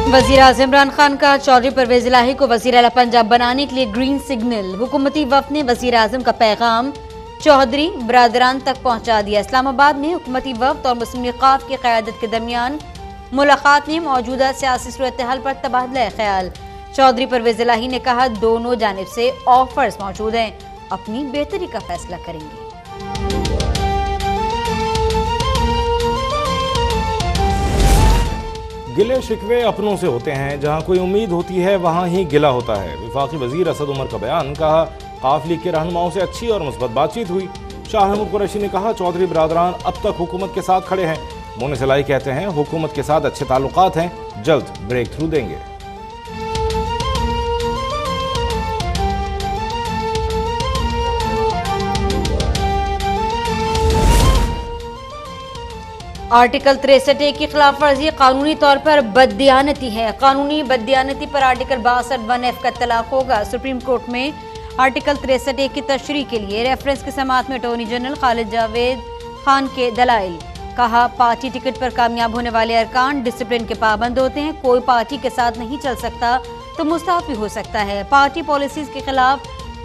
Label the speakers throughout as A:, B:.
A: वज़ीर आज़म इमरान खान का चौधरी परवेज इलाही को वज़ीर आला पंजाब बनाने के लिए ग्रीन सिग्नल। हुकूमती वफ़द ने वज़ीर आज़म का पैगाम चौधरी बरादरान तक पहुंचा दिया। इस्लामाबाद में हुकूमती वफ़द और मुस्लिम लीग की क़यादत के दरमियान मुलाकात में मौजूदा सियासी सूरत हाल पर तबादला ख्याल। चौधरी परवेज इलाही ने कहा, दोनों जानिब से ऑफर्स मौजूद हैं, अपनी बेहतरी का फैसला करेंगे।
B: गिले शिकवे अपनों से होते हैं, जहां कोई उम्मीद होती है वहां ही गिला होता है। वफाकी वजीर असद उमर का बयान। कहा, काफ लीग के रहनुमाओं से अच्छी और मुस्बत बातचीत हुई। शाह महमूद कुरैशी ने कहा, चौधरी बरादरान अब तक हुकूमत के साथ खड़े हैं। मोनिस इलाही कहते हैं, हुकूमत के साथ अच्छे ताल्लुकात हैं, जल्द ब्रेक थ्रू देंगे।
A: आर्टिकल 63A की खिलाफ वर्जी कानूनी तौर पर बददियानती है। कानूनी बददियानती पर आर्टिकल 62(1)F का तलाक होगा। सुप्रीम कोर्ट में आर्टिकल 63A की तशरीह के लिए रेफरेंस की समाअत में अटॉर्नी जनरल खालिद जावेद खान के दलाइल। कहा, पार्टी टिकट पर कामयाब होने वाले अरकान डिसिप्लिन के पाबंद होते हैं। कोई पार्टी के साथ नहीं चल सकता तो मुस्ताफी हो सकता है। पार्टी पॉलिसीज के खिलाफ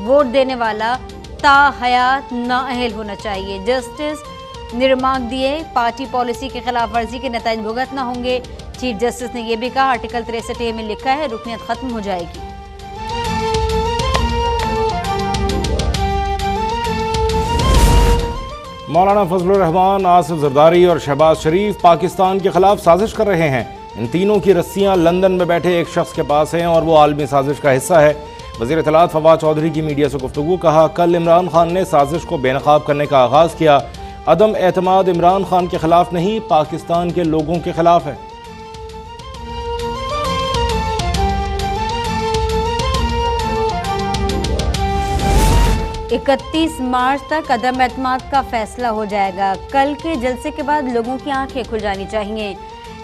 A: वोट देने वाला ताहयात नाअहल होना चाहिए। जस्टिस ने रिमार्क दिए, पार्टी पॉलिसी के खिलाफ वर्जी के नतीजे भुगतना होंगे। चीफ जस्टिस ने यह भी कहा, आर्टिकल 63A में लिखा है, रुकनियत खत्म हो जाएगी।
B: मौलाना फजलुर रहमान, आसिफ जरदारी और शहबाज शरीफ पाकिस्तान के खिलाफ साजिश कर रहे हैं। इन तीनों की रस्सियां लंदन में बैठे एक शख्स के पास हैं और वो आलमी साजिश का हिस्सा है। वज़ीर इत्तलात फवाद चौधरी की मीडिया से गुफ्तगू। कहा, कल इमरान खान ने साजिश को बेनकाब करने का आगाज किया। अदम एतमाद इमरान खान के खिलाफ नहीं, पाकिस्तान के लोगों के खिलाफ है।
A: 31 मार्च तक अदम एतमाद का फैसला हो जाएगा। कल के जलसे के बाद लोगों की आंखें खुल जानी चाहिए।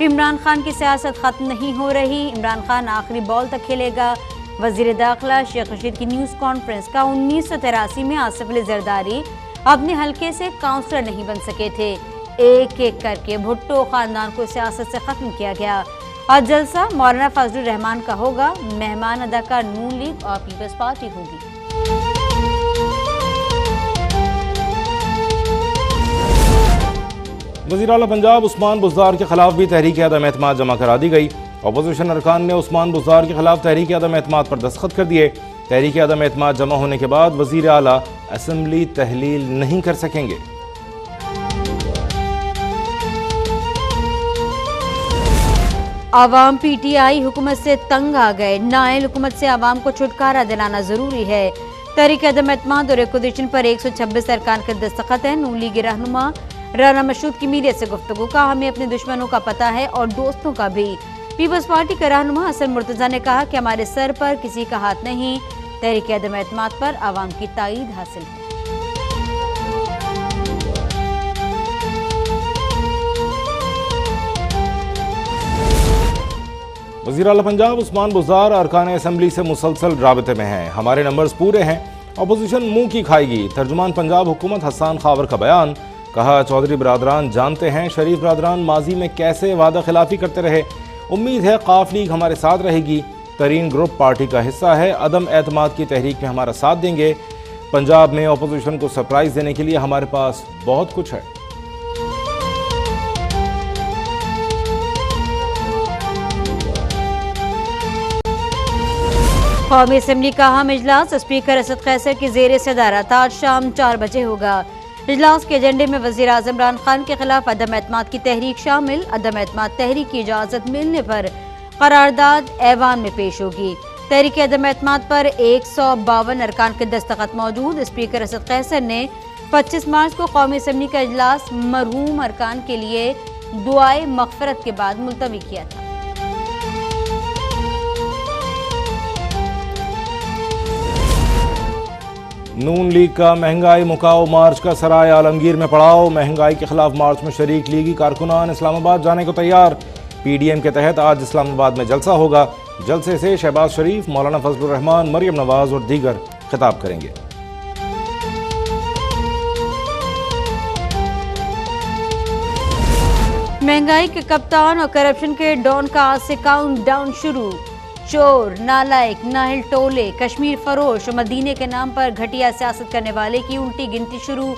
A: इमरान खान की सियासत खत्म नहीं हो रही, इमरान खान आखिरी बॉल तक खेलेगा। वजीर दाखिला शेख रशीद की न्यूज़ कॉन्फ्रेंस। का 1983 में आसिफ अली जरदारी अपने हल्के से काउंसलर नहीं बन सके थे। एक एक करके भुट्टो खानदान को सियासत से खत्म किया गया। आज जलसा मौलाना फजलुर रहमान का होगा। मेहमान अदाकार नून लीग और पीपल्स पार्टी होगी।
B: वज़ीर आला पंजाब उस्मान बुज़दार के खिलाफ भी तहरीक अदम एतमाद जमा करा दी गई। अपोजिशन अरकान ने उस्मान बुज़दार के खिलाफ तहरीक अदम एतमाद पर दस्तखत कर दिए। तहरीक अदम एतमाद जमा होने के बाद वज़ीर आला असेंबली तहलील नहीं कर सकेंगे।
A: आवाम PTI हुकूमत से तंग आ गए। नाइल हुकूमत से आवाम को छुटकारा दिलाना जरूरी है। तहरीक अदम एतमाद और एक्विजिशन पर 126 अरकान के दस्तखत हैं। नून लीग रहनुमा राना मशहूद की मीडिया से गुफ्तगू। का हमें अपने दुश्मनों का पता है और दोस्तों का भी। पीपल्स पार्टी के रहनुमा हसन मुर्तजा ने कहा कि हमारे सर पर किसी का हाथ नहीं। तहरीक अदम एतमाद पर आवाम की ताईद हासिल है।
B: वज़ीर आला पंजाब उस्मान बुज़दार अरकान असेंबली से मुसलसल राबते में हैं। हमारे नंबर्स पूरे हैं, अपोजिशन मुंह की खाएगी। तर्जुमान पंजाब हुकूमत हसन खावर का बयान। कहा, चौधरी बरादरान जानते हैं शरीफ बरादरान माजी में कैसे वादा खिलाफी करते रहे। उम्मीद है काफ लीग हमारे साथ रहेगी। तरीन ग्रुप पार्टी का हिस्सा है। अदम एतमाद की तहरीक में हमारा साथ देंगे। पंजाब में अपोजिशन को सरप्राइज देने के लिए हमारे पास बहुत कुछ है।
A: कौमी असेंबली का अहम इजलास स्पीकर असद कैसर की जेर सदारत आज शाम 4 बजे होगा। इजलास के एजेंडे में वज़ीर आज़म इमरान खान के खिलाफ अदम एतमाद की तहरीक शामिल। अदम एतमाद तहरीक की इजाज़त मिलने पर करारदाद ऐवान में पेश होगी। तहरीक अदम एतमाद पर 152 अरकान के दस्तखत मौजूद। स्पीकर असद कैसर ने 25 मार्च को कौमी असेंबली का इजलास मरहूम अरकान के लिए दुआए मग़फ़िरत के बाद मुलतवी किया था।
B: नून लीग का महंगाई मुकाओ मार्च का सराय आलमगीर में पड़ाव। महंगाई के खिलाफ मार्च में शरीक लीगी कारकुनान इस्लामाबाद जाने को तैयार। PDM के तहत आज इस्लामाबाद में जलसा होगा। जलसे से शहबाज शरीफ, मौलाना फजलुर रहमान, मरियम नवाज और दीगर खिताब करेंगे।
A: महंगाई के कप्तान और करप्शन के डॉन का आज से काउंटडाउन शुरू। चोर, नालायक, नाहिल टोले, कश्मीर फरोश और मदीने के नाम पर घटिया सियासत करने वाले की उल्टी गिनती शुरू।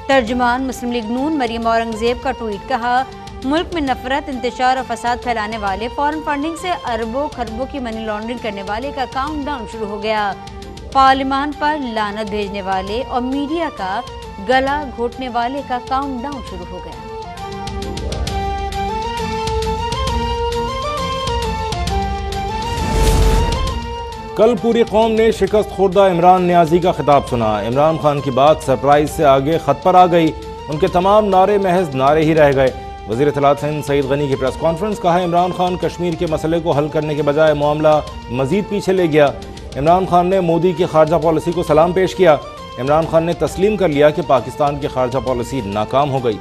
A: तर्जुमान मुस्लिम लीग नून मरियम औरंगजेब का ट्वीट, कहा मुल्क में नफरत, इंतशार और फसाद फैलाने वाले, फॉरेन फंडिंग से अरबों खरबों की मनी लॉन्ड्रिंग करने वाले का काउंटडाउन शुरू हो गया। पार्लियामान पर लानत भेजने वाले और मीडिया का गला घोटने वाले का काउंटडाउन शुरू हो गया।
B: कल पूरी कौम ने शिकस्त खुर्दा इमरान नियाजी का खिताब सुना। इमरान खान की बात सरप्राइज से आगे खत पर आ गई। उनके तमाम नारे महज नारे ही रह गए। वज़ीर इत्तलात सिंध सईद गनी की प्रेस कॉन्फ्रेंस, कहा इमरान खान कश्मीर के मसले को हल करने के बजाय मामला मजीद पीछे ले गया। इमरान खान ने मोदी की खारजा पॉलिसी को सलाम पेश किया। इमरान खान ने तस्लीम कर लिया कि पाकिस्तान की खारजा पॉलिसी नाकाम हो गई।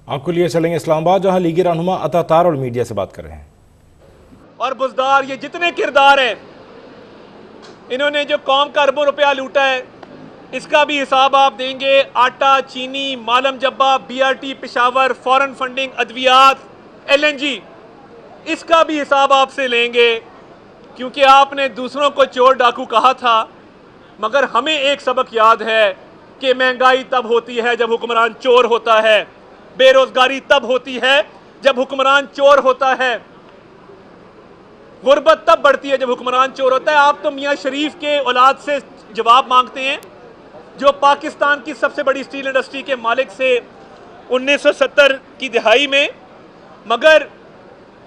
B: आपको लिए चलेंगे इस्लामाबाद, जहां लीगी रहनुमा अता तार और मीडिया से बात कर रहे हैं।
C: और बुजदार ये जितने किरदार हैं, इन्होंने जो कौम का अरबों रुपया लूटा है, इसका भी हिसाब आप देंगे। आटा, चीनी, Malam Jabba, BRT Peshawar, foreign funding, अद्वियात, एलएनजी, इसका भी हिसाब आपसे लेंगे, क्योंकि आपने दूसरों को चोर डाकू कहा था। मगर हमें एक सबक याद है कि महंगाई तब होती है जब हुक्मरान चोर होता है, बेरोजगारी तब होती है जब हुक्मरान चोर होता है, गुर्बत तब बढ़ती है जब हुक्मरान चोर होता है। आप तो मियां शरीफ के औलाद से जवाब मांगते हैं, जो पाकिस्तान की सबसे बड़ी स्टील इंडस्ट्री के मालिक से 1970 की दिहाई में, मगर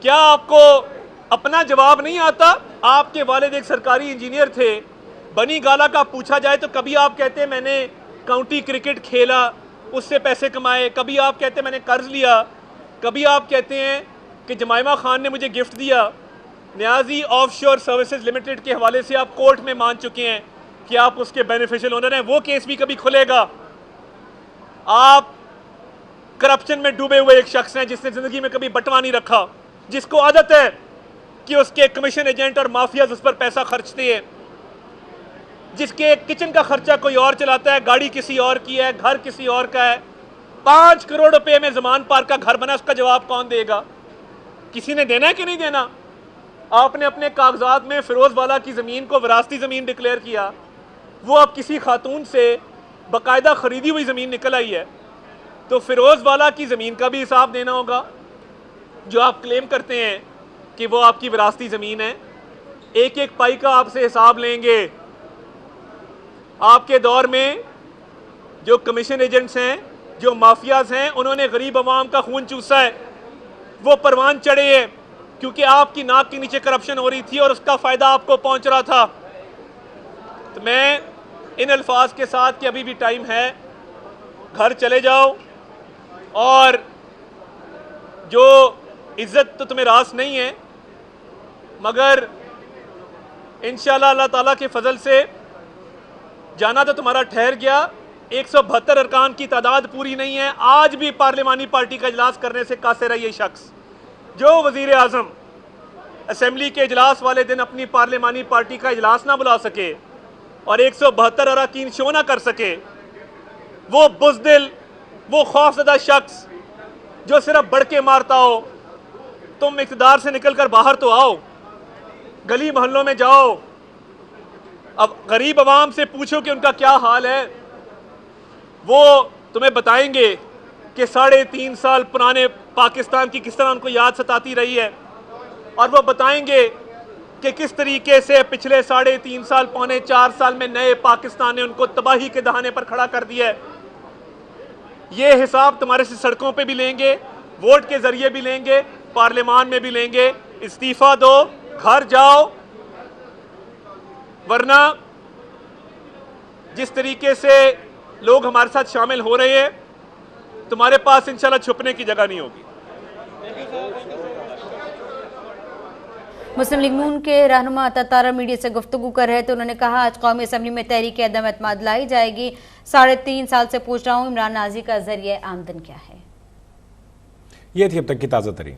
C: क्या आपको अपना जवाब नहीं आता? आपके वालिद एक सरकारी इंजीनियर थे। बनी गाला का पूछा जाए तो कभी आप कहते हैं मैंने काउंटी क्रिकेट खेला, उससे पैसे कमाए, कभी आप कहते हैं मैंने कर्ज लिया, कभी आप कहते हैं कि जमाइमा खान ने मुझे गिफ्ट दिया। नियाजी ऑफशोर सर्विसेज लिमिटेड के हवाले से आप कोर्ट में मान चुके हैं कि आप उसके बेनिफिशियल ओनर हैं। वो केस भी कभी खुलेगा। आप करप्शन में डूबे हुए एक शख्स हैं जिसने जिंदगी में कभी बंटवा नहीं रखा, जिसको आदत है कि उसके कमीशन एजेंट और माफियाज उस पर पैसा खर्चते हैं, जिसके किचन का खर्चा कोई और चलाता है, गाड़ी किसी और की है, घर किसी और का है। 5 करोड़ रुपए में जमान पार्क का घर बना, उसका जवाब कौन देगा? किसी ने देना है कि नहीं देना? आपने अपने कागजात में फिरोज वाला की ज़मीन को विरासती ज़मीन डिक्लेयर किया, वो अब किसी खातून से बाकायदा ख़रीदी हुई ज़मीन निकल आई है, तो फिरोज वाला की ज़मीन का भी हिसाब देना होगा। जो आप क्लेम करते हैं कि वो आपकी विरासती ज़मीन है, एक एक पाई का आपसे हिसाब लेंगे। आपके दौर में जो कमीशन एजेंट्स हैं, जो माफियाज हैं, उन्होंने गरीब आवाम का खून चूसा है। वो परवान चढ़े हैं क्योंकि आपकी नाक के नीचे करप्शन हो रही थी और उसका फ़ायदा आपको पहुंच रहा था। तो मैं इन अल्फाज के साथ कि अभी भी टाइम है, घर चले जाओ और जो इज़्ज़त तो तुम्हें रास नहीं है, मगर इंशाअल्लाह अल्लाह ताला के फजल से जाना तो तुम्हारा ठहर गया। 172 अरकान की तादाद पूरी नहीं है। आज भी पार्लिमानी पार्टी का इजलास करने से कासिर है ये शख्स, जो वजीर आज़म असेंबली के इजलास वाले दिन अपनी पार्लिमानी पार्टी का इजलास ना बुला सके और 172 अरकान शो ना कर सके। वो बुज़दिल, वो खौफज़दा शख्स जो सिर्फ बढ़ के मारता हो। तुम इक़्तिदार से निकल कर बाहर तो आओ, गली मोहल्लों में जाओ, अब गरीब आवाम से पूछो कि उनका क्या हाल है। वो तुम्हें बताएंगे कि 3.5 साल पुराने पाकिस्तान की किस तरह उनको याद सताती रही है, और वो बताएंगे कि किस तरीके से पिछले 3.5 साल, पौने 4 साल में नए पाकिस्तान ने उनको तबाही के दहाने पर खड़ा कर दिया है। ये हिसाब तुम्हारे से सड़कों पे भी लेंगे, वोट के जरिए भी लेंगे, पार्लियामान में भी लेंगे। इस्तीफा दो, घर जाओ, वरना जिस तरीके से लोग हमारे साथ शामिल हो रहे हैं, तुम्हारे पास इंशाल्लाह छुपने की जगह नहीं होगी।
A: मुस्लिम लीग नून के रहनुमा अता तार मीडिया से गुफ्तगू कर रहे थे। उन्होंने कहा आज कौमी असम्बली में तहरीक अदम एतमाद लाई जाएगी। 3.5 साल से पूछ रहा हूँ इमरान नाजी का जरिए आमदन क्या है।
B: ये थी अब तक की ताज़ा तरीन।